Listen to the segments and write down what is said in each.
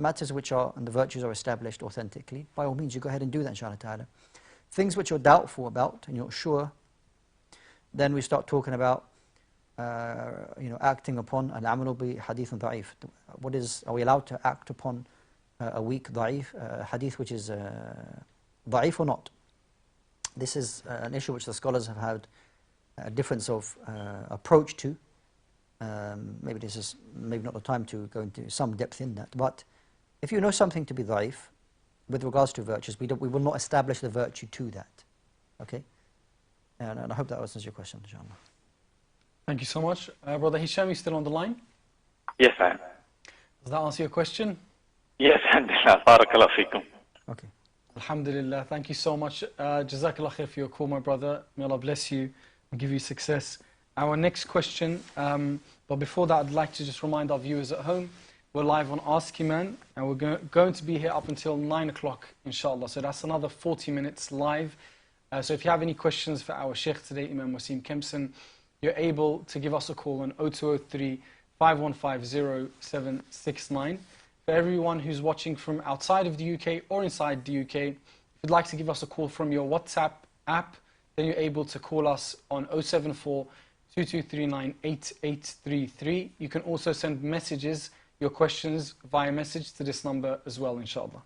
matters which are, and the virtues are established authentically, by all means you go ahead and do that, inshallah ta'ala. Things which you're doubtful about and you're not sure, then we start talking about acting upon al-amalu bi hadith da'if. What is, are we allowed to act upon a weak da'if, hadith which is da'if or not? This is an issue which the scholars have had a difference of approach to. Maybe this is maybe not the time to go into some depth in that, but if you know something to be da'if with regards to virtues, we will not establish the virtue to that. Okay? And I hope that answers your question, inshallah. Thank you so much. Brother Hisham, you still on the line? Yes, I am. Does that answer your question? Yes, alhamdulillah. Barakallah feekum. Okay. Alhamdulillah. Thank you so much. Jazakallah khair for your call, my brother. May Allah bless you and give you success. Our next question, but before that, I'd like to just remind our viewers at home, we're live on Ask Eman, and we're going to be here up until 9 o'clock, inshallah. So that's another 40 minutes live. So if you have any questions for our Shaykh today, Imam Wasim Kempson, you're able to give us a call on 0203 515 0769. For everyone who's watching from outside of the UK or inside the UK, if you'd like to give us a call from your WhatsApp app, then you're able to call us on 074 2239 8833. You can also send messages, your questions via message to this number as well, inshallah.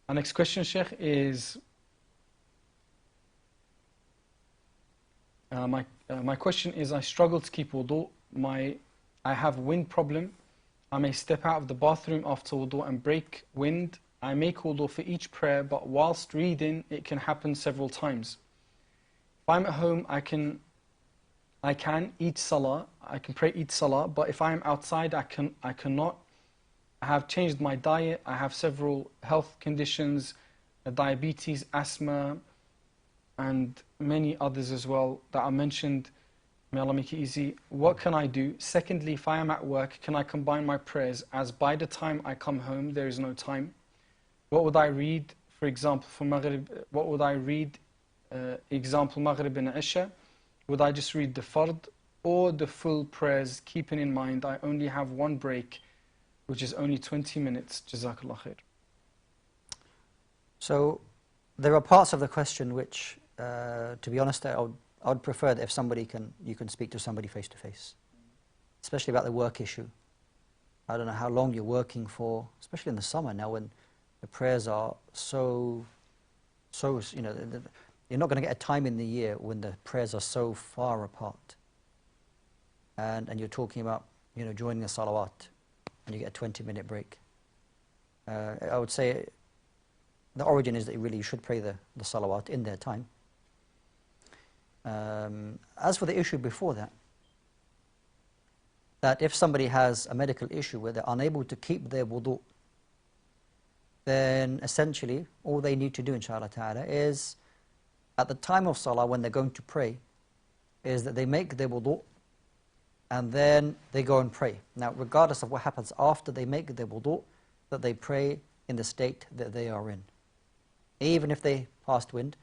Our next question, Shaykh, is my question is, I struggle to keep wudu. I have wind problem. I may step out of the bathroom after wudu and break wind. I make wudu for each prayer, but whilst reading, it can happen several times. If I'm at home, I can eat salah. I can pray eat salah, but if I am outside, I cannot. I have changed my diet. I have several health conditions, diabetes, asthma, and many others as well that are mentioned. May Allah make it easy. What can I do? Secondly, if I am at work, can I combine my prayers, as by the time I come home, there is no time? What would I read, for example, for Maghrib? What would I read, example, Maghrib and Isha? Would I just read the Fard or the full prayers, keeping in mind I only have one break, which is only 20 minutes? Jazakallah khair. So, there are parts of the question which, to be honest, I would prefer that if you can speak to somebody face to face, especially about the work issue. I don't know how long you're working for, especially in the summer now when the prayers are so you're not going to get a time in the year when the prayers are so far apart. And you're talking about, joining the salawat and you get a 20-minute break. I would say the origin is that you should pray the salawat in their time. As for the issue before that if somebody has a medical issue where they're unable to keep their wudu, then essentially all they need to do, inshallah ta'ala, is at the time of salah when they're going to pray, is that they make their wudu and then they go and pray. Now, regardless of what happens after they make their wudu, that they pray in the state that they are in. Even if they passed wind,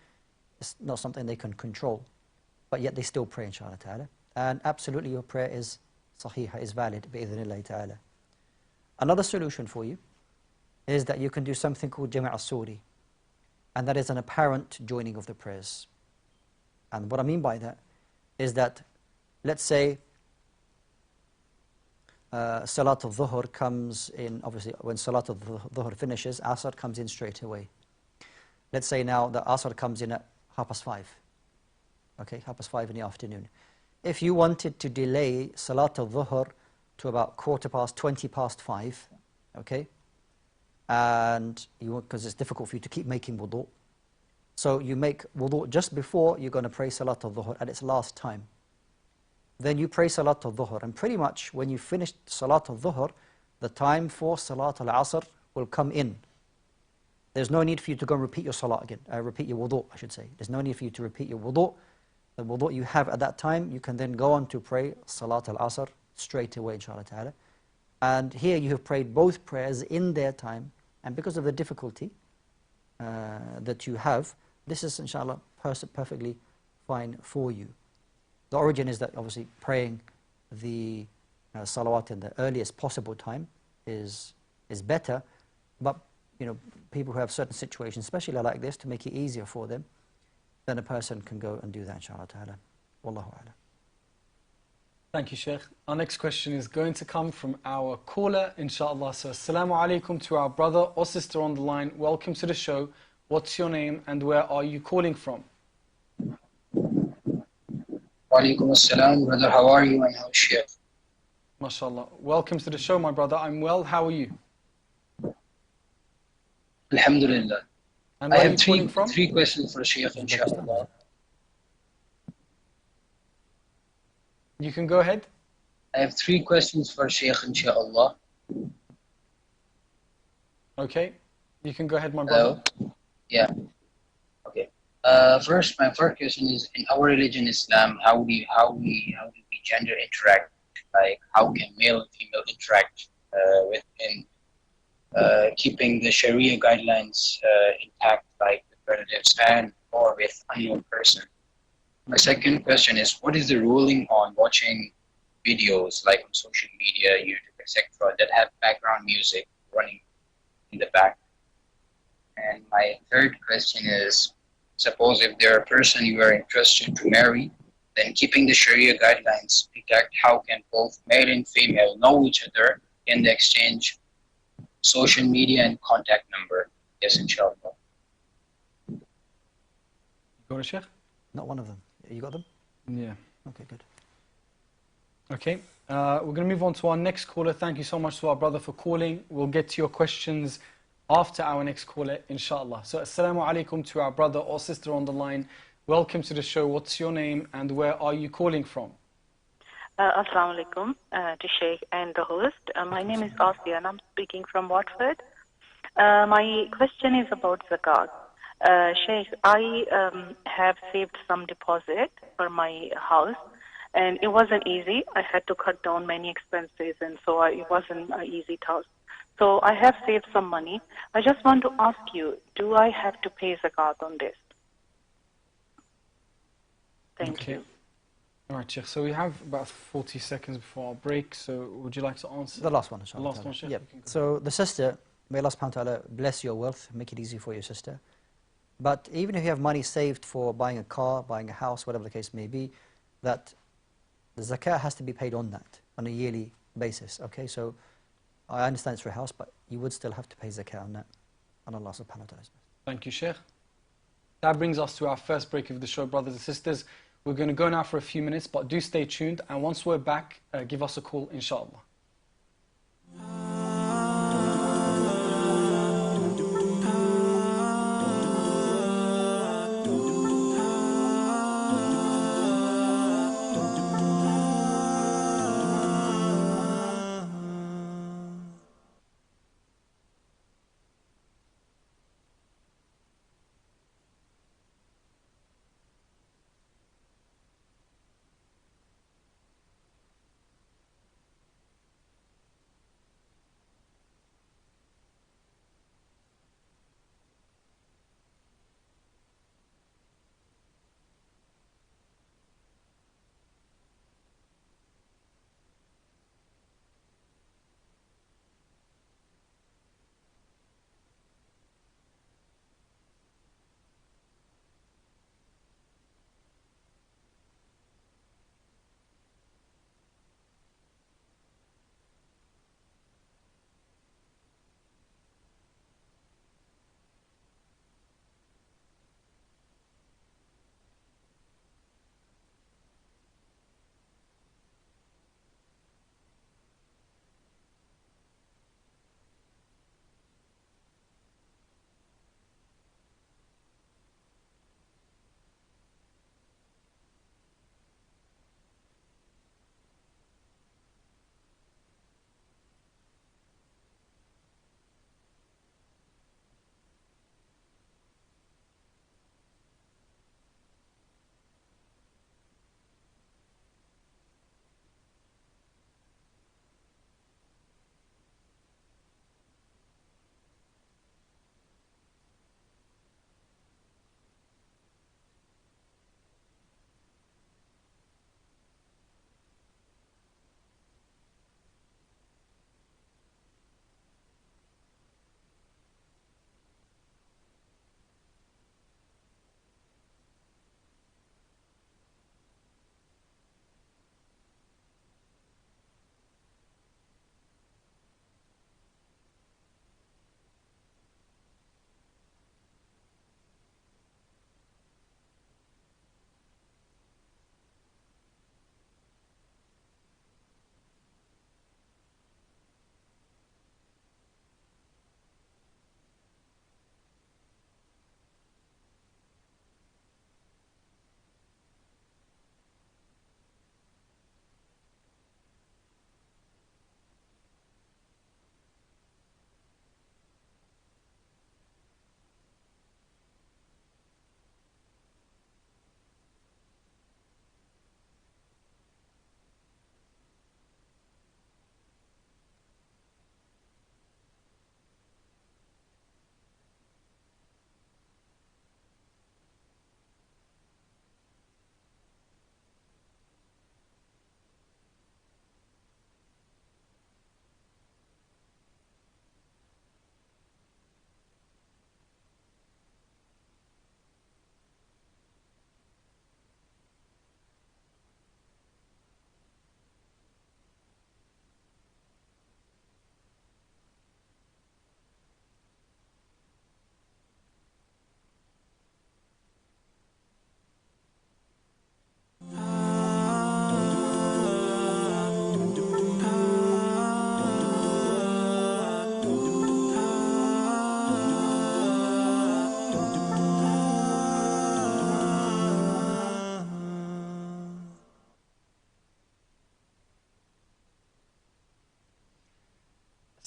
it's not something they can control, but yet they still pray, inshallah ta'ala. And absolutely your prayer is sahihah, is valid, bi'idhnillahi ta'ala. Another solution for you is that you can do something called Jami' al-Suri, and that is an apparent joining of the prayers. And what I mean by that is that, let's say, Salat al-Dhuhr comes in, obviously when Salat al-Dhuhr finishes, Asr comes in straight away. Let's say now the Asr comes in at 5:30. Okay, 5:30 in the afternoon. If you wanted to delay Salat al-Dhuhr to about 5:15, okay, and because it's difficult for you to keep making wudu, so you make wudu just before you're going to pray Salat al-Dhuhr at its last time. Then you pray Salat al-Dhuhr, and pretty much when you finish Salat al-Dhuhr, the time for Salat al-Asr will come in. There's no need for you to go and repeat your salah again, repeat your wudu, I should say. There's no need for you to repeat your wudu. The wudu you have at that time, you can then go on to pray Salat al-Asr straight away, inshallah ta'ala. And here you have prayed both prayers in their time, and because of the difficulty that you have, this is, inshallah, perfectly fine for you. The origin is that obviously praying the salawat in the earliest possible time is is better. But, people who have certain situations, especially like this, to make it easier for them, then a person can go and do that, inshallah ta'ala. Wallahu a'lam. Thank you, Shaykh. Our next question is going to come from our caller, inshallah. So, assalamu alaikum to our brother or sister on the line. Welcome to the show. What's your name and where are you calling from? Walaikum assalam, brother. How are you and how's Shaykh? MashaAllah. Welcome to the show, my brother. I'm well. How are you? Alhamdulillah. And I where are have you calling from? three questions for Shaykh, inshallah. You can go ahead. I have 3 questions for Shaykh, inshallah. Okay. You can go ahead, my brother. Hello? Yeah. Okay. First, my first question is, in our religion, Islam, how do we gender interact? Like, how can male and female interact within keeping the Sharia guidelines intact, like with relatives and or with unknown person? My second question is, what is the ruling on watching videos like on social media, YouTube, etc., that have background music running in the back? And my third question is, suppose if there are a person you are interested to marry, then keeping the Sharia guidelines intact, how can both male and female know each other in the exchange social media and contact number? Yes, inshallah. Go to Shaykh? Not one of them. You got them? Yeah. Okay, good. Okay. We're going to move on to our next caller. Thank you so much to our brother for calling. We'll get to your questions after our next caller, inshallah. So, assalamu alaikum to our brother or sister on the line. Welcome to the show. What's your name and where are you calling from? Assalamu alaikum to Shaykh and the host. My name is Asya and I'm speaking from Watford. My question is about zakat. Shaykh, I have saved some deposit for my house and it wasn't easy. I had to cut down many expenses and so it wasn't an easy task. So I have saved some money. I just want to ask you, do I have to pay zakat on this? Thank you. All right, Shaykh. So we have about 40 seconds before our break. So would you like to answer? The last one, inshallah. The last one, Shaykh. Yep. So the sister, may Allah subhanahu wa ta'ala bless your wealth, make it easy for your sister. But even if you have money saved for buying a car, buying a house, whatever the case may be, that the zakah has to be paid on that on a yearly basis. Okay, so I understand it's for a house, but you would still have to pay zakah on that, on Allah subhanahu wa ta'ala. Thank you, Shaykh. That brings us to our first break of the show, brothers and sisters. We're going to go now for a few minutes, but do stay tuned. And once we're back, give us a call, inshallah.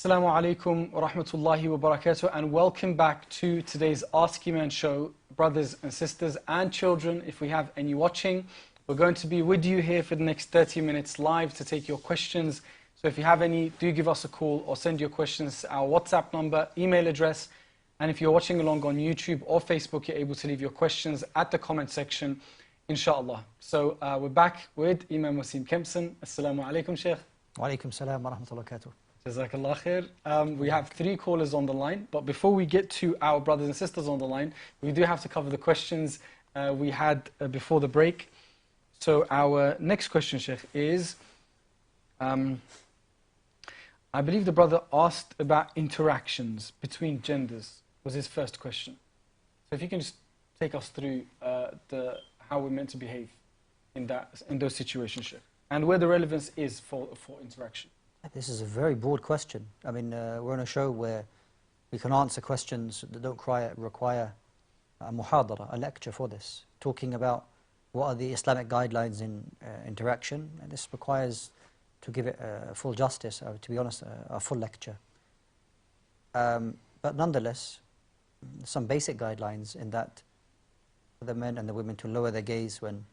Assalamu alaikum wa rahmatullahi wa barakatuh, and welcome back to today's Ask Eman show. Brothers and sisters and children, if we have any watching, we're going to be with you here for the next 30 minutes live to take your questions. So if you have any, do give us a call or send your questions to our WhatsApp number, email address. And if you're watching along on YouTube or Facebook, you're able to leave your questions at the comment section, inshallah. So we're back with Imam Wasim Kempson. Assalamu alaikum, Shaykh. Wa alaikum salam wa rahmatullahi wa barakatuh. Jazakallah khair. We have 3 callers on the line, but before we get to our brothers and sisters on the line, we do have to cover the questions we had before the break. So our next question, Shaykh, is, I believe the brother asked about interactions between genders, was his first question. So if you can just take us through how we're meant to behave in those situations, Shaykh, and where the relevance is for interaction. This is a very broad question. I mean, we're on a show where we can answer questions that don't require a muhadara, a lecture for this, talking about what are the Islamic guidelines in interaction, and this requires, to give it full justice, to be honest, a full lecture. But nonetheless, some basic guidelines in that for the men and the women to lower their gaze when,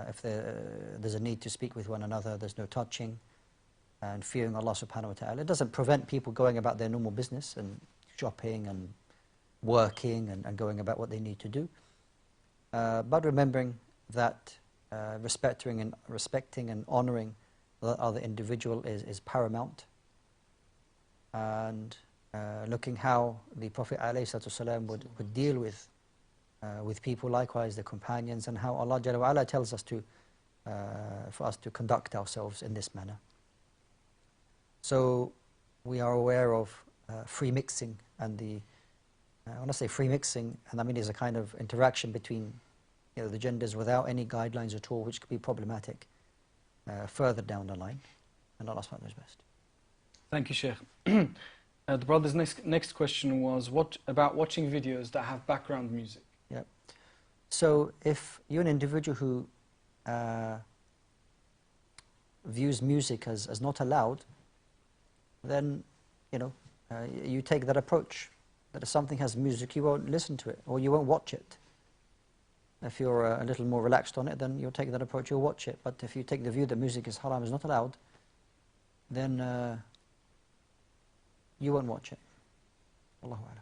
if there's a need to speak with one another, there's no touching, and fearing Allah subhanahu wa ta'ala. It doesn't prevent people going about their normal business and shopping and working and going about what they need to do. But remembering that respecting and honoring the other individual is paramount. And looking how the Prophet ﷺ would deal with people, likewise the companions, and how Allah Jalla wa Ala tells us for us to conduct ourselves in this manner. So we are aware of free mixing, and when I say free mixing, and I mean is a kind of interaction between the genders without any guidelines at all, which could be problematic further down the line. And Allah subhanahu knows best. Thank you, Shaykh. The brother's next question was, what about watching videos that have background music? Yeah. So if you're an individual who views music as not allowed, then you take that approach, that if something has music, you won't listen to it or you won't watch it. If you're a little more relaxed on it, then you'll take that approach, you'll watch it. But if you take the view that music is haram, is not allowed, then you won't watch it. Allahu A'lam.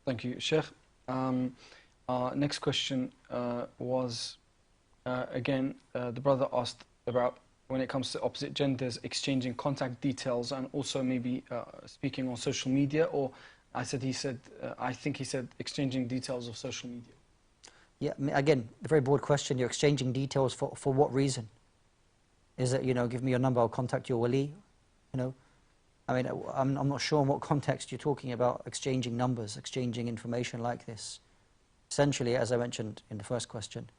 Thank you, Shaykh. Next question was, again, the brother asked about when it comes to opposite genders exchanging contact details and also maybe speaking on social media, or I think he said exchanging details of social media. Yeah, again, a very broad question. You're exchanging details for what reason? Is it, give me your number, I'll contact your wali? I mean, I'm not sure in what context you're talking about exchanging numbers, exchanging information like this. Essentially, as I mentioned in the first question,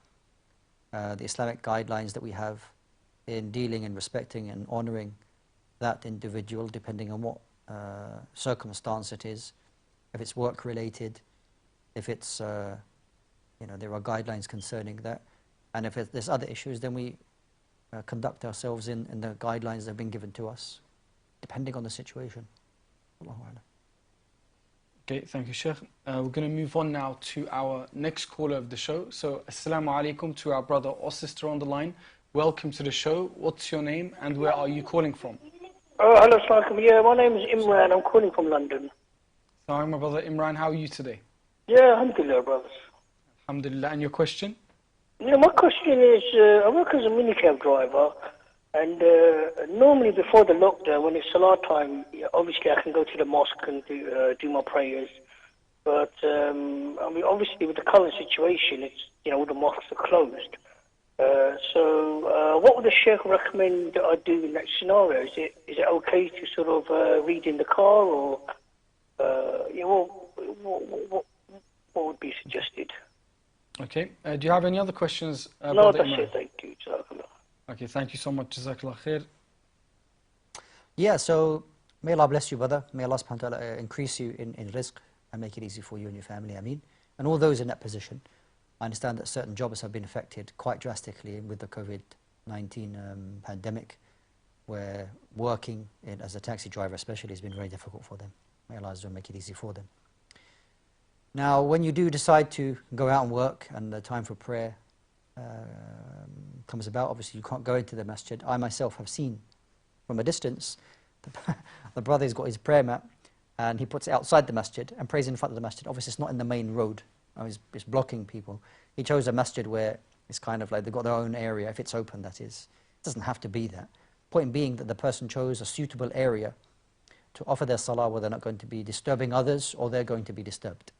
the Islamic guidelines that we have in dealing and respecting and honoring that individual, depending on what circumstance it is, if it's work related, if it's, there are guidelines concerning that, and if there's other issues, then we conduct ourselves in the guidelines that have been given to us, depending on the situation. Allahu A'lam. Okay, thank you, Shaykh. We're going to move on now to our next caller of the show. So, Assalamu alaikum to our brother or sister on the line. Welcome to the show. What's your name and where are you calling from? Hello, Assalamualaikum. Yeah, my name is Imran. I'm calling from London. Sorry, my brother Imran. How are you today? Yeah, alhamdulillah, brothers. Alhamdulillah. And your question? Yeah, my question is, I work as a minicab driver, and normally before the lockdown, when it's Salah time, obviously I can go to the mosque and do my prayers. But I mean, obviously with the current situation, it's all the mosques are closed. So what would the Shaykh recommend that I do in that scenario? Is it okay to sort of read in the car, or what would be suggested? Okay. Do you have any other questions? No, that's it. Thank you. Okay, thank you so much. Jazakallah khair. Yeah, so may Allah bless you, brother. May Allah subhanahu wa ta'ala increase you in rizq and make it easy for you and your family. Ameen. And all those in that position. I understand that certain jobs have been affected quite drastically with the COVID-19 pandemic. where working as a taxi driver especially has been very difficult for them. May Allah Azza wa Jalla make it easy for them. Now, when you do decide to go out and work and the time for prayer comes about, obviously you can't go into the masjid. I myself have seen from a distance the brother's got his prayer mat and he puts it outside the masjid and prays in front of the masjid. Obviously it's not in the main road. It's blocking people. He chose a masjid where it's kind of like they've got their own area, if it's open that is. It doesn't have to be that. Point being that the person chose a suitable area to offer their salah where they're not going to be disturbing others or they're going to be disturbed.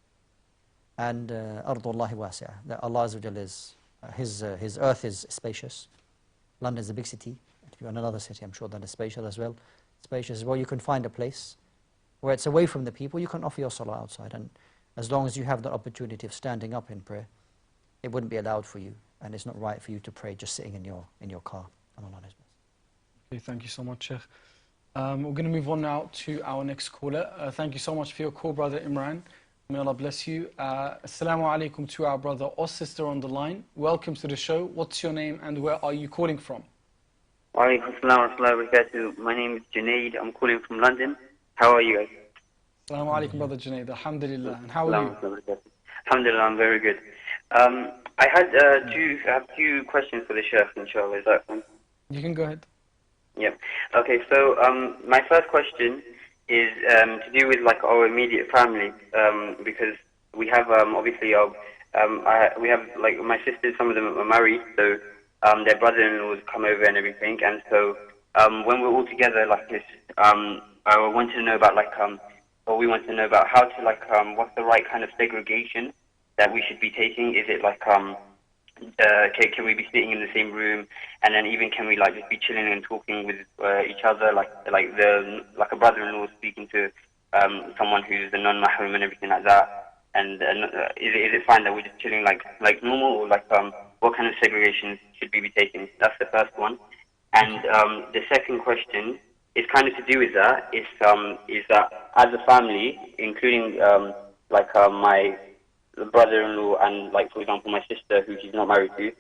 And Ardullahi wasi'ah, that Allah Azza wa Jalla is, His earth is spacious. London is a big city. If you're in another city, I'm sure that is spacious as well. Spacious as well. You can find a place where it's away from the people, you can offer your salah outside. And as long as you have the opportunity of standing up in prayer, it wouldn't be allowed for you. And it's not right for you to pray just sitting in your car. And Allah knows best. Okay, thank you so much, Sheikh. We're going to move on now to our next caller. Thank you so much for your call, Brother Imran. May Allah bless you. Assalamu alaikum to our brother or sister on the line. Welcome to the show. What's your name and where are you calling from? Wa alaikum assalam wa rahmatullahi wa barakatuh. My name is Junaid. I'm calling from London. How are you guys? Assalamu alaikum, Brother Junaid. Alhamdulillah. And how are you? Alhamdulillah, I'm very good. I have two questions for the Shaykh, inshallah. Is that fine? You can go ahead. Yep. Okay, so my first question is to do with like our immediate family, because we have obviously we have like my sisters, some of them are married, so their brother-in-laws come over and everything, and so when we're all together like this, I want to know about like or we want to know about how to like what's the right kind of segregation that we should be taking. Is it like can we be sitting in the same room, and then even can we like just be chilling and talking with each other, like a brother-in-law speaking to someone who's a non-mahram and everything like that? And is it fine that we're just chilling like normal, or like what kind of segregation should we be taking? That's the first one. And the second question is kind of to do with that. Is that as a family, including my brother-in-law and like, for example, my sister who she's not married to,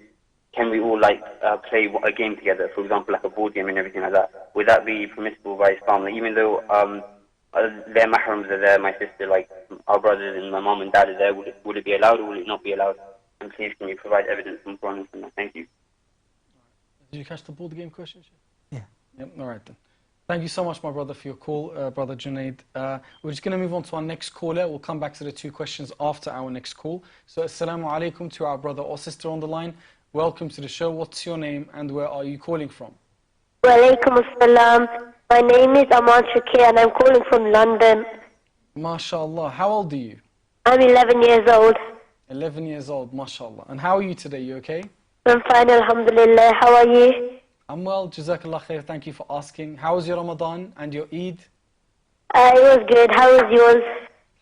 can we all like play a game together, for example, like a board game and everything like that? Would that be permissible by Islam? Like, even though their mahrams are there, my sister, like our brothers and my mom and dad are there, would it be allowed or would it not be allowed? And please can you provide evidence from Quran and Sunnah? Thank you. Did you catch the board game question? Yeah. Yep. All right then. Thank you so much, my brother, for your call, Brother Junaid. We're just going to move on to our next caller. We'll come back to the two questions after our next call. So, assalamu alaikum to our brother or sister on the line. Welcome to the show. What's your name and where are you calling from? Wa alaikum assalam. My name is Eman Channel and I'm calling from London. MashaAllah. How old are you? I'm 11 years old. 11 years old, MashaAllah. And how are you today? You okay? I'm fine, alhamdulillah. How are you? I'm well, Jazakallah khair. Thank you for asking. How was your Ramadan and your Eid? It was good. How was yours?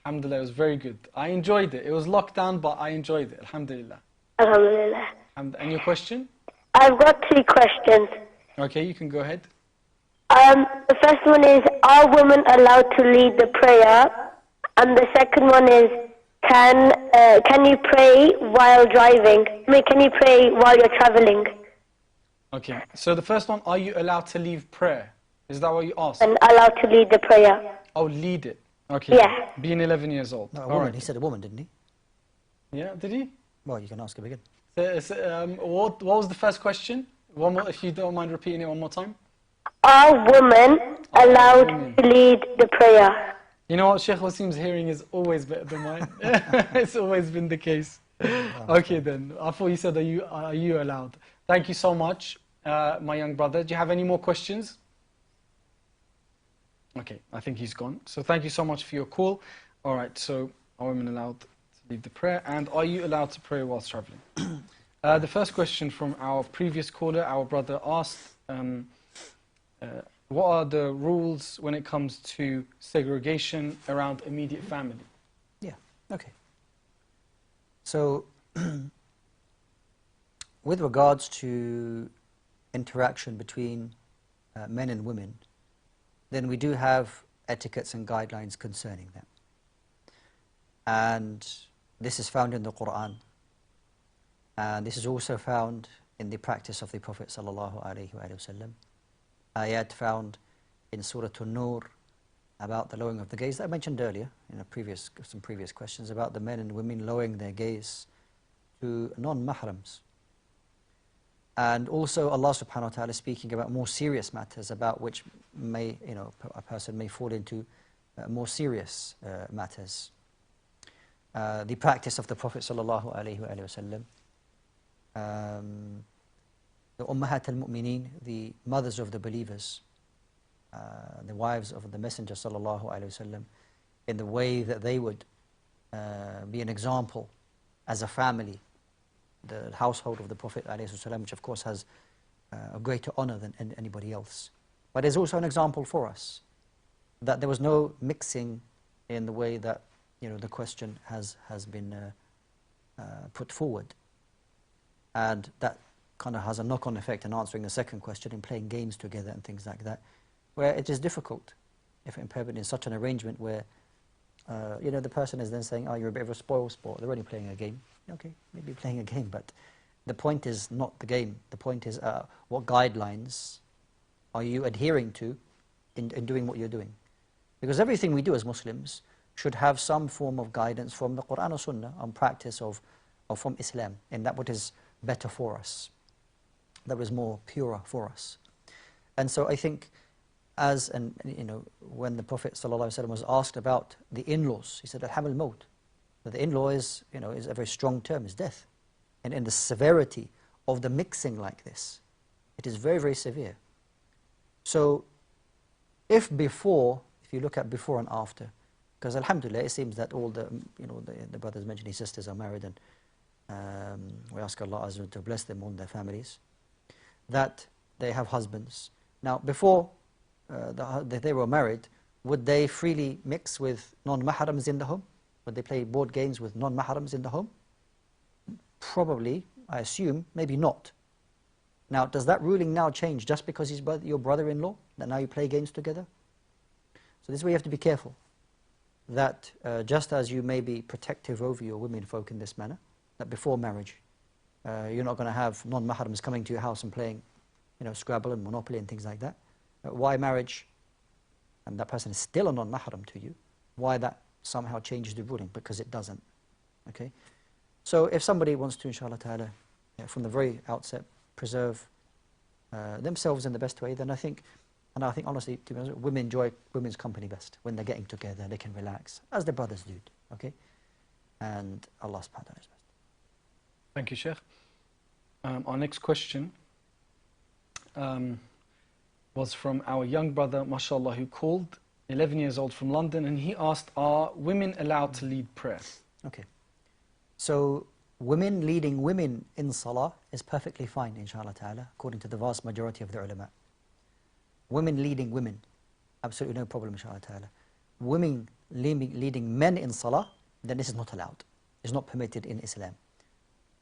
Alhamdulillah, it was very good. I enjoyed it. It was locked down, but I enjoyed it. Alhamdulillah. Alhamdulillah. And your question? I've got three questions. Okay, you can go ahead. The first one is, are women allowed to lead the prayer? And the second one is, can you pray while driving? I mean, can you pray while you're traveling? Okay, so the first one, are you allowed to leave prayer? Is that what you asked? And allowed to lead the prayer? Oh, lead it. Okay. Yeah. Being 11 years old. No, a All woman. right. He said a woman, didn't he? Yeah, did he? Well, you can ask him again. What was the first question? One more, if you don't mind repeating it one more time. Are women allowed to lead the prayer? You know what, Shaykh Wasim's hearing is always better than mine. It's always been the case. Okay then, I thought you said, are you allowed? Thank you so much, my young brother. Do you have any more questions? Okay, I think he's gone. So thank you so much for your call. All right, so are women allowed to lead the prayer? And are you allowed to pray whilst traveling? The first question from our previous caller, our brother asked, what are the rules when it comes to segregation around immediate family? Yeah, okay. So, with regards to interaction between men and women, then we do have etiquettes and guidelines concerning that. And this is found in the Quran. And this is also found in the practice of the Prophet sallallahu alaihi wasallam. ayat found in Surah An-Nur about the lowering of the gaze that I mentioned earlier in some previous questions about the men and women lowering their gaze to non-mahrams. And also Allah subhanahu wa ta'ala speaking about more serious matters about which may, a person may fall into more serious matters. The practice of the Prophet sallallahu alaihi wasallam, the Ummahat al-Mu'mineen, the mothers of the believers, the wives of the Messenger sallallahu alaihi wasallam, in the way that they would be an example as a family, the household of the Prophet alayhi wasallam, which of course has a greater honor than anybody else. But there's also an example for us that there was no mixing in the way that the question has been put forward, and that kind of has a knock-on effect in answering the second question in playing games together and things like that, where it is difficult if in such an arrangement where the person is then saying, oh, you're a bit of a spoil sport, they're only playing a game. Okay, maybe playing a game, but the point is not the game. The point is what guidelines are you adhering to in doing what you're doing? Because everything we do as Muslims should have some form of guidance from the Quran or Sunnah on practice of from Islam, and that what is better for us, that was more purer for us. And so I think when the Prophet ﷺ was asked about the in-laws, he said, al-hamil maut. That the in-law is a very strong term, is death. And in the severity of the mixing like this, it is very, very severe. So if you look at before and after, because alhamdulillah, it seems that all the brothers mentioned, his sisters are married, and we ask Allah Azza wa Jalla to bless them on their families, that they have husbands. Now, before they were married, would they freely mix with non-mahrams in the home? Would they play board games with non-mahrams in the home? Probably, I assume, maybe not. Now, does that ruling now change just because he's your brother-in-law, that now you play games together? So this is where you have to be careful, that just as you may be protective over your women folk in this manner, that before marriage, you're not going to have non-mahrams coming to your house and playing, Scrabble and Monopoly and things like that. Why marriage, and that person is still a non-mahram to you, why that somehow changes the ruling? Because it doesn't. Okay? So if somebody wants to, inshallah ta'ala, from the very outset, preserve themselves in the best way, then I think honestly, to be honest, women enjoy women's company best. When they're getting together, they can relax, as their brothers do. Okay? And Allah subhanahu wa ta'ala is best. Thank you, Shaykh. Our next question was from our young brother, mashallah, who called, 11 years old, from London, and he asked, are women allowed to lead prayer? Okay. So women leading women in salah is perfectly fine, inshallah ta'ala, according to the vast majority of the ulama. Women leading women, absolutely no problem, inshallah ta'ala. Women leading men in salah, then this is not allowed. It's not permitted in Islam.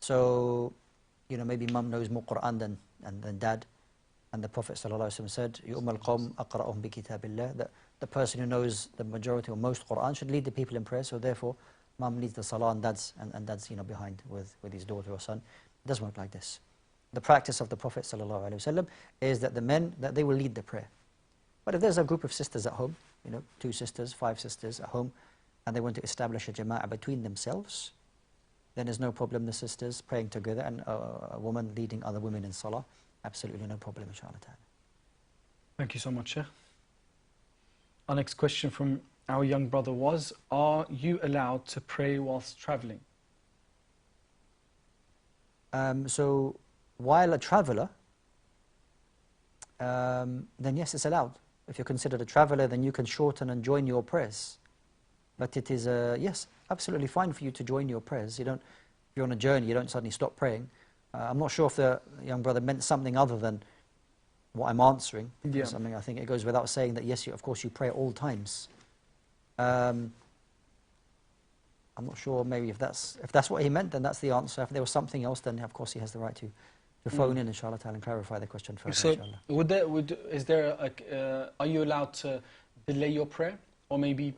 So, maybe mum knows more Quran than dad. And the Prophet ﷺ said, يُؤْمَ الْقَوْمِ أَقْرَأُهُمْ بِكِتَابِ اللَّهِ, that the person who knows the majority or most Quran should lead the people in prayer. So therefore, mum leads the salah and dad's behind with his daughter or son. It doesn't work like this. The practice of the Prophet ﷺ is that the men, that they will lead the prayer. But if there's a group of sisters at home, 2 sisters, 5 sisters at home, and they want to establish a jama'ah between themselves, then there's no problem, the sisters praying together and a woman leading other women in salah. Absolutely no problem, inshallah ta'ala. Thank you so much, Shaykh. Our next question from our young brother was, are you allowed to pray whilst traveling? So, while a traveler, then yes, it's allowed. If you're considered a traveler, then you can shorten and join your prayers. But it is, yes, absolutely fine for you to join your prayers. If you're on a journey, you don't suddenly stop praying. I'm not sure if the young brother meant something other than what I'm answering. Yeah. Something, I think it goes without saying that yes, of course you pray at all times. I'm not sure maybe if that's what he meant, then that's the answer. If there was something else, then of course he has the right to phone in, inshallah ta'ala, and clarify the question further, So inshallah. Are you allowed to delay your prayer, or maybe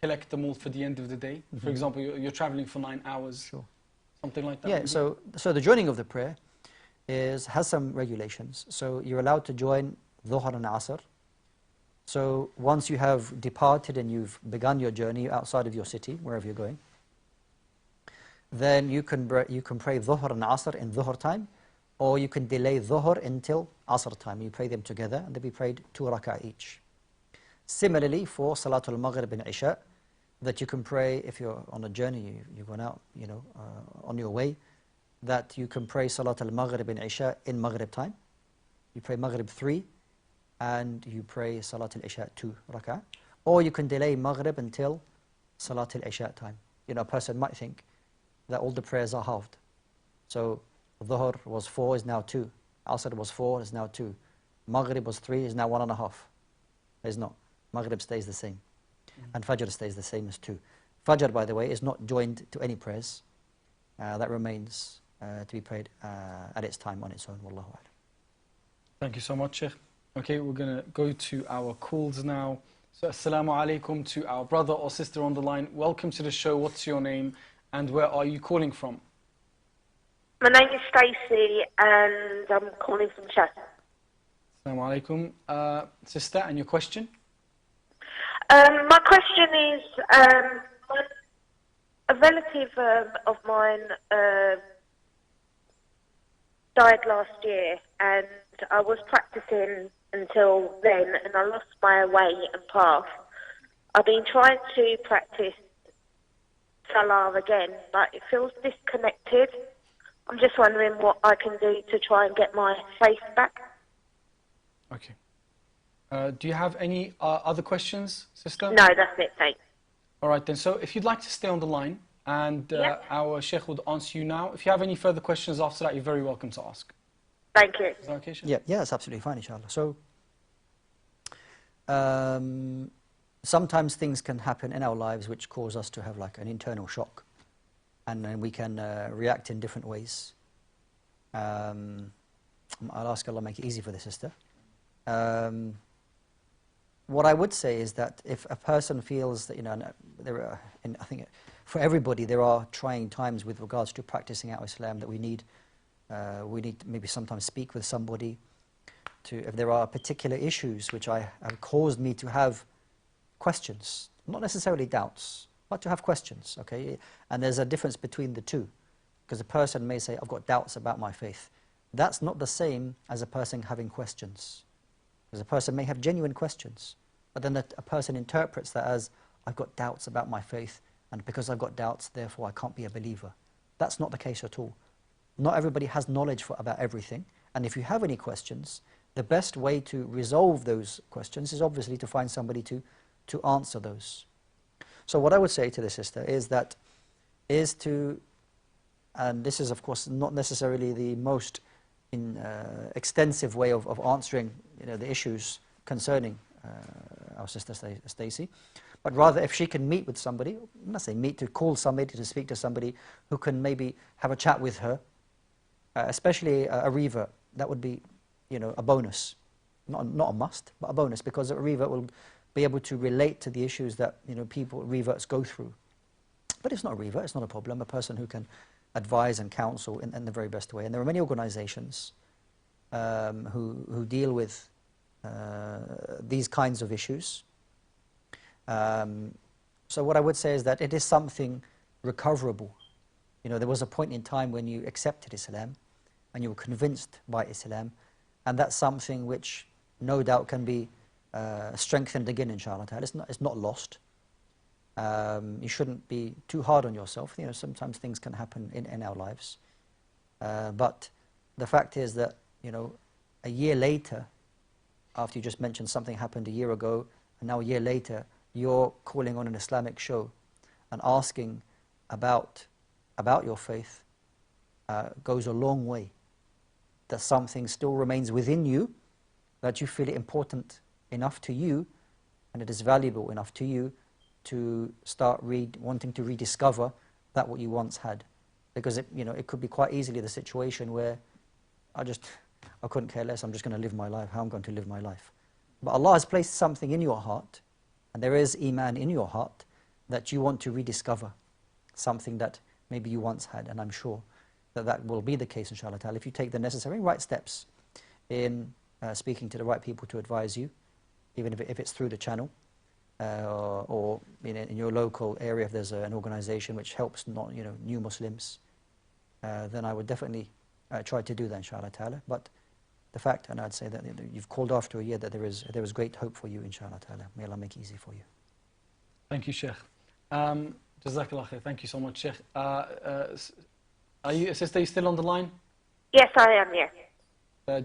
collect them all for the end of the day? For example, you're traveling for 9 hours. Sure. Something like that? Yeah, so the joining of the prayer has some regulations. So you're allowed to join Dhuhr and Asr. So once you have departed and you've begun your journey outside of your city, wherever you're going, then you can pray Dhuhr and Asr in Dhuhr time, or you can delay Dhuhr until Asr time. You pray them together and they'll be prayed 2 rak'ah each. Similarly for Salatul Maghrib and Isha, that you can pray if you're on a journey, you've gone out, on your way, that you can pray Salatul Maghrib and Isha in Maghrib time. You pray Maghrib 3 and you pray Salatul Isha 2 rak'ah. Or you can delay Maghrib until Salatul Isha time. A person might think that all the prayers are halved. So Dhuhr was 4, is now 2. Asr was 4, is now 2. Maghrib was 3, is now 1.5. It's not. Maghrib stays the same. And Fajr stays the same as 2. Fajr, by the way, is not joined to any prayers. That remains to be prayed at its time on its own. Wallahu a'lam. Thank you so much, Shaykh. Okay, we're going to go to our calls now. So, Assalamu alaikum to our brother or sister on the line. Welcome to the show. What's your name and where are you calling from? My name is Stacey and I'm calling from Shaykh. Assalamu alaikum. Sister, and your question? My question is, a relative of mine died last year and I was practicing until then and I lost my way and path. I've been trying to practice Salah again, but it feels disconnected. I'm just wondering what I can do to try and get my faith back. Okay. Do you have any other questions, sister? No, that's it, thanks. All right then, so if you'd like to stay on the line and our Shaykh would answer you now. If you have any further questions after that, you're very welcome to ask. Thank you. Is that okay, Shaykh? Yeah, it's absolutely fine, inshallah. So, sometimes things can happen in our lives which cause us to have like an internal shock. And then we can react in different ways. I'll ask Allah to make it easy for the sister. What I would say is that if a person feels that, there are, and I think for everybody there are trying times with regards to practicing our Islam, that we need to maybe sometimes speak with somebody if there are particular issues which have caused me to have questions, not necessarily doubts, but to have questions, okay? And there's a difference between the two, because a person may say, I've got doubts about my faith. That's not the same as a person having questions. Because a person may have genuine questions, but then a person interprets that as, I've got doubts about my faith, and because I've got doubts, therefore I can't be a believer. That's not the case at all. Not everybody has knowledge about everything, and if you have any questions, the best way to resolve those questions is obviously to find somebody to answer those. So what I would say to the sister is and this is of course not necessarily the most extensive way of answering the issues concerning our sister Stacey, but rather if she can meet with somebody, not say meet, to call somebody, to speak to somebody who can maybe have a chat with her, especially a revert, that would be a bonus, not a must, but a bonus, because a revert will be able to relate to the issues that reverts go through. But it's not a revert, it's not a problem. A person who can advise and counsel in the very best way. And there are many organizations who deal with these kinds of issues. So what I would say is that it is something recoverable. There was a point in time when you accepted Islam and you were convinced by Islam, and that's something which no doubt can be strengthened again, inshallah. It's not lost. You shouldn't be too hard on yourself. Sometimes things can happen in our lives. But the fact is that, a year later, after you just mentioned something happened a year ago, and now a year later, you're calling on an Islamic show and asking about your faith, goes a long way. That something still remains within you, that you feel it important enough to you, and it is valuable enough to you to start wanting to rediscover that what you once had. Because it could be quite easily the situation where I couldn't care less, I'm just going to live my life, how I'm going to live my life. But Allah has placed something in your heart, and there is Iman in your heart, that you want to rediscover something that maybe you once had, and I'm sure that will be the case, inshallah ta'ala, if you take the necessary right steps in speaking to the right people to advise you, even if it's through the channel, or in your local area, if there's an organization which helps new Muslims, then I would definitely try to do that, inshallah ta'ala. But the fact, and I'd say that you've called after a year, that there is great hope for you, inshallah ta'ala. May Allah make it easy for you. Thank you, Shaykh. Jazakallah khair. Thank you so much, Shaykh. Sister, are you still on the line? Yes, I am, yes.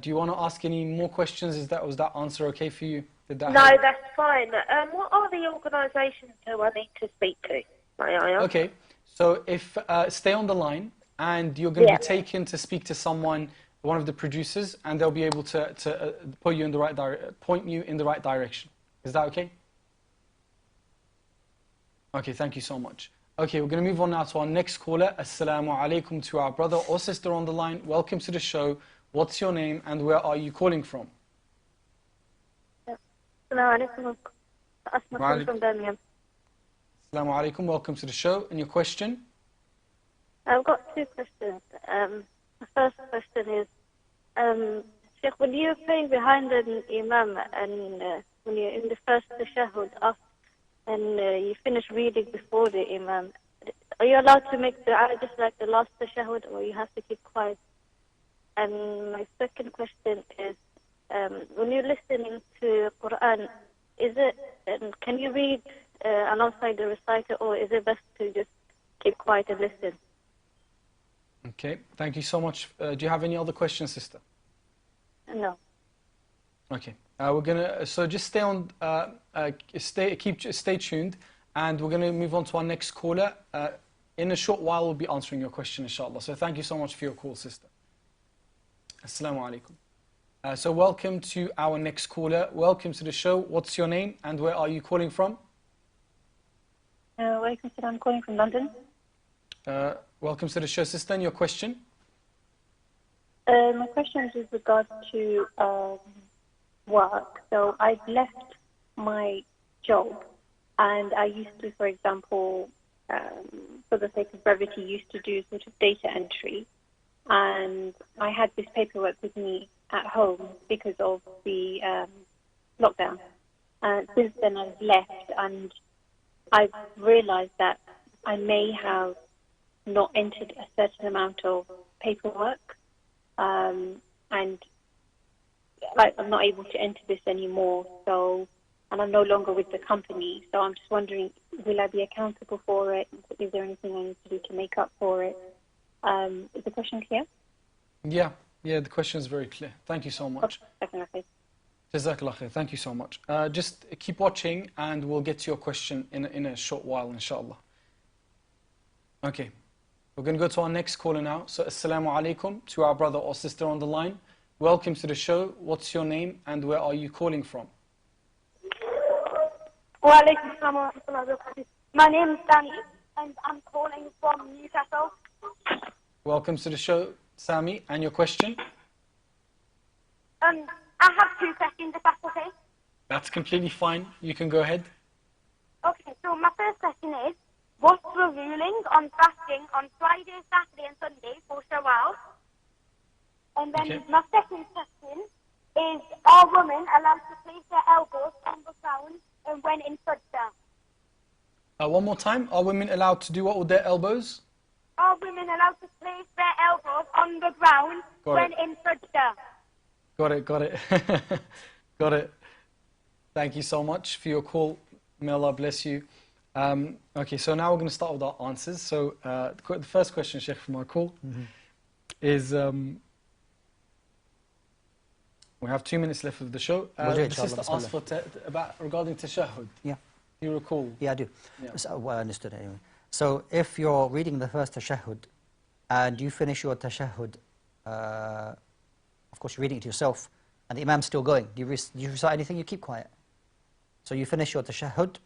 Do you want to ask any more questions? Was that answer okay for you? Did that No, help? that's fine. What are the organisations who I need to speak to? May I ask? Okay, so if stay on the line, and you're going to be taken to speak to someone, one of the producers, and they'll be able to point you in the right direction. Is that okay? Okay, thank you so much. Okay, we're going to move on now to our next caller. Assalamu alaikum to our brother or sister on the line. Welcome to the show. What's your name and where are you calling from? Assalamu alaikum. Asma from Birmingham. Assalamu alaikum. Welcome to the show. And your question? I've got two questions. The first question is, Sheikh, when you're praying behind an imam and when you're in the first tashahhud and you finish reading before the imam, are you allowed to make dua just like the last tashahhud, or you have to keep quiet? And my second question is, when you're listening to Quran, can you read alongside the reciter, or is it best to just keep quiet and listen? Okay, thank you so much. Do you have any other questions, sister? No. Okay, we're gonna just stay on, stay tuned, and we're gonna move on to our next caller. In a short while, we'll be answering your question, inshallah. So thank you so much for your call, sister. Assalamu alaikum. So welcome to our next caller. Welcome to the show. What's your name and where are you calling from? Welcome, sir. I'm calling from London. Welcome to the show, sister. And your question? My question is with regards to work. So I've left my job, and I used to, for example, for the sake of brevity, used to do sort of data entry. And I had this paperwork with me at home because of the lockdown. And since then I've left, and I've realized that I may have not entered a certain amount of paperwork, and I'm not able to enter this anymore. So, and I'm no longer with the company. So I'm just wondering, will I be accountable for it? Is there anything I need to do to make up for it? Is the question clear? Yeah, the question is very clear. Thank you so much. Definitely. Jazakallah khair. Thank you so much. Just keep watching and we'll get to your question in a short while, inshallah. Okay, we're going to go to our next caller now. So, assalamu alaikum to our brother or sister on the line. Welcome to the show. What's your name and where are you calling from? Wa alaikum assalam wa rahmatullahi wa barakatuh. My name is Danny and I'm calling from Newcastle. Welcome to the show, Sami, and your question? I have two questions, if that's okay. That's completely fine. You can go ahead. Okay, so my first question is, what's the ruling on fasting on Friday, Saturday and Sunday for Shawwal? And then my second question is, are women allowed to place their elbows on the ground when in sajda? One more time. Are women allowed to do what with their elbows? Are women allowed to place their elbows on the ground when in sajda? Got it. Got it. Thank you so much for your call. May Allah bless you. Okay, so now we're going to start with our answers. So the first question, Shaykh, from our call is, we have 2 minutes left of the show. The sister asked regarding tashahhud. Yeah. You recall? Yeah, I do. Yeah. So, well, I understood it anyway. So if you're reading the first tashahhud and you finish your tashahhud, of course you're reading it to yourself, and the imam's still going. Do you recite anything? You keep quiet. So you finish your tashahhud,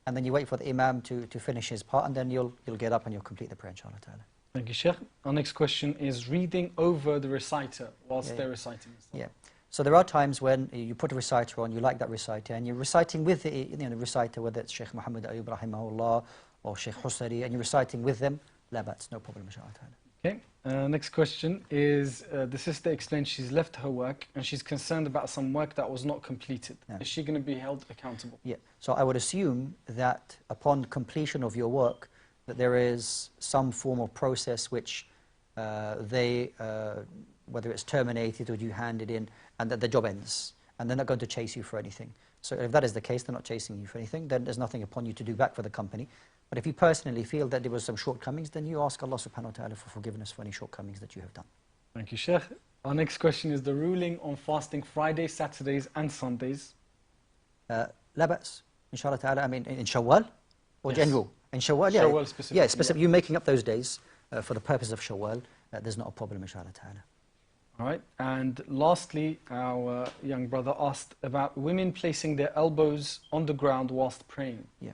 and then you wait for the imam to finish his part, and then you'll get up and you'll complete the prayer, inshallah ta'ala. Thank you, Shaykh. Our next question is reading over the reciter whilst they're reciting. Yeah. So there are times when you put a reciter on, you like that reciter, and you're reciting with the reciter, whether it's Shaykh Muhammad Ayub rahimahullah or Shaykh Husari, and you're reciting with them. La bats, no problem, inshallah ta'ala. Okay. Next question is, the sister explained she's left her work and she's concerned about some work that was not completed. Yeah. Is she going to be held accountable? Yeah. So I would assume that upon completion of your work, that there is some form of process which whether it's terminated or you hand it in, and that the job ends, and they're not going to chase you for anything. So if that is the case, they're not chasing you for anything, then there's nothing upon you to do back for the company. But if you personally feel that there was some shortcomings, then you ask Allah subhanahu wa ta'ala for forgiveness for any shortcomings that you have done. Thank you, Shaykh. Our next question is the ruling on fasting Fridays, Saturdays and Sundays. La ba's, inshallah ta'ala, I mean in Shawwal or Yes. general? In Shawwal, yeah. Shawwal specifically. Yeah, specifically, you making up those days for the purpose of Shawwal, there's not a problem, inshallah ta'ala. All right. And lastly, our young brother asked about women placing their elbows on the ground whilst praying. Yeah.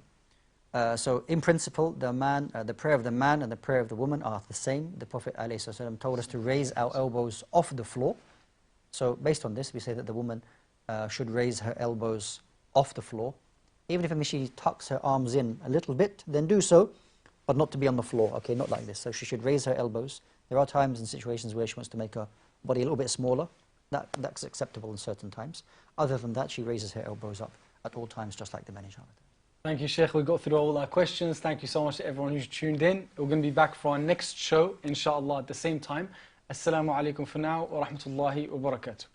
So in principle, the prayer of the man and the prayer of the woman are the same. The Prophet ﷺ told us to raise our elbows off the floor. So based on this, we say that the woman should raise her elbows off the floor. Even if she tucks her arms in a little bit, then do so, but not to be on the floor, okay, not like this. So she should raise her elbows. There are times and situations where she wants to make her body a little bit smaller. That's acceptable in certain times. Other than that, she raises her elbows up at all times, just like the men, inshallah. Thank you, Shaykh. We got through all our questions. Thank you so much to everyone who's tuned in. We're going to be back for our next show, inshallah, at the same time. Assalamu alaikum for now, wa rahmatullahi wa barakatuh.